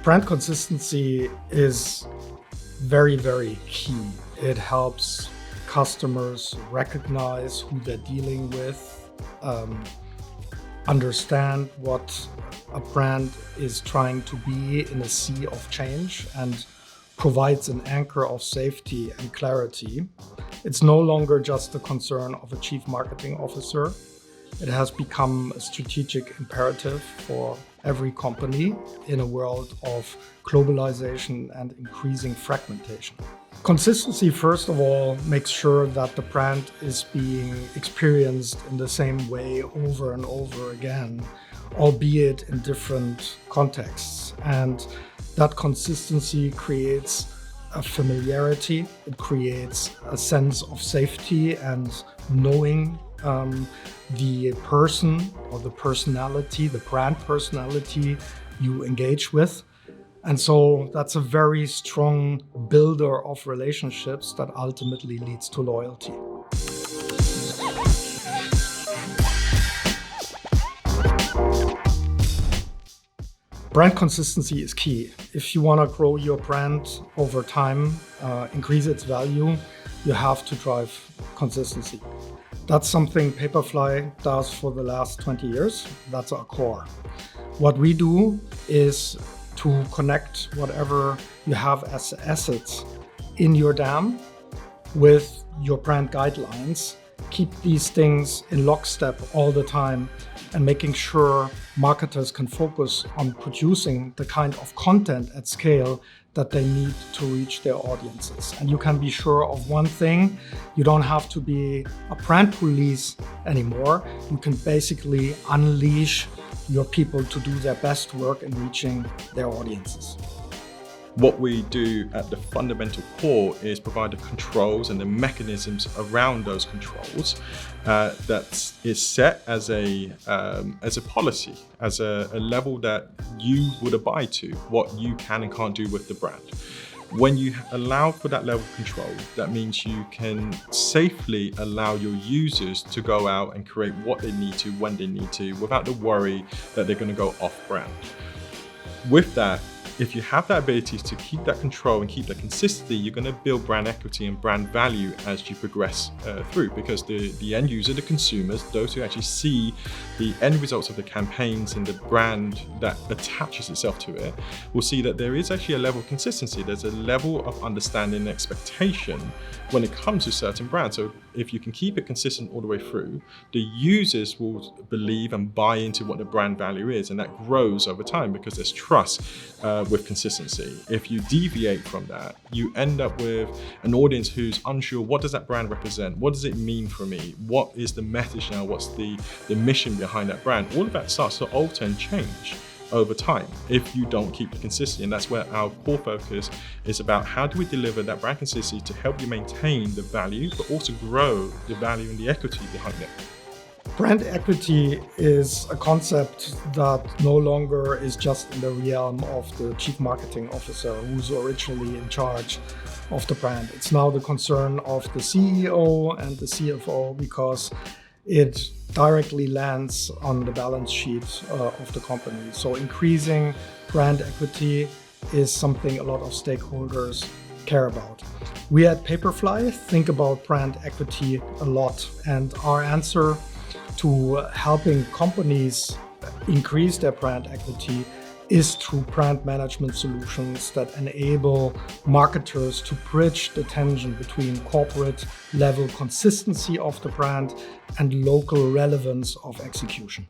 Brand consistency is very, very key. It helps customers recognize who they're dealing with, understand what a brand is trying to be in a sea of change, and provides an anchor of safety and clarity. It's no longer just the concern of a chief marketing officer. It has become a strategic imperative for every company in a world of globalization and increasing fragmentation. Consistency, first of all, makes sure that the brand is being experienced in the same way over and over again, albeit in different contexts. And that consistency creates a familiarity, it creates a sense of safety and knowing the person or the personality, the brand personality you engage with. And so that's a very strong builder of relationships that ultimately leads to loyalty. Brand consistency is key. If you want to grow your brand over time, increase its value, you have to drive consistency. That's something Papirfly does for the last 20 years. That's our core. What we do is to connect whatever you have as assets in your dam with your brand guidelines, keep these things in lockstep all the time, and making sure marketers can focus on producing the kind of content at scale that they need to reach their audiences. And you can be sure of one thing: you don't have to be a brand police anymore. You can basically unleash your people to do their best work in reaching their audiences. What we do at the fundamental core is provide the controls and the mechanisms around those controls that is set as a policy, as a level that you would abide to, what you can and can't do with the brand. When you allow for that level of control, that means you can safely allow your users to go out and create what they need to, when they need to, without the worry that they're going to go off brand. With that, if you have that ability to keep that control and keep that consistency, you're going to build brand equity and brand value as you progress through, because the end user, the consumers, those who actually see the end results of the campaigns and the brand that attaches itself to it, will see that there is actually a level of consistency. There's a level of understanding and expectation when it comes to certain brands. So if you can keep it consistent all the way through, the users will believe and buy into what the brand value is, and that grows over time because there's trust with consistency. If you deviate from that, you end up with an audience who's unsure: what does that brand represent? What does it mean for me? What is the message now? What's the mission behind that brand? All of that starts to alter and change over time if you don't keep the consistency. And that's where our core focus is about: how do we deliver that brand consistency to help you maintain the value, but also grow the value and the equity behind it. Brand equity is a concept that no longer is just in the realm of the chief marketing officer who's originally in charge of the brand. It's now the concern of the CEO and the CFO, because it directly lands on the balance sheet of the company. So increasing brand equity is something a lot of stakeholders care about. We at Papirfly think about brand equity a lot, and our answer to helping companies increase their brand equity is through brand management solutions that enable marketers to bridge the tension between corporate level consistency of the brand and local relevance of execution.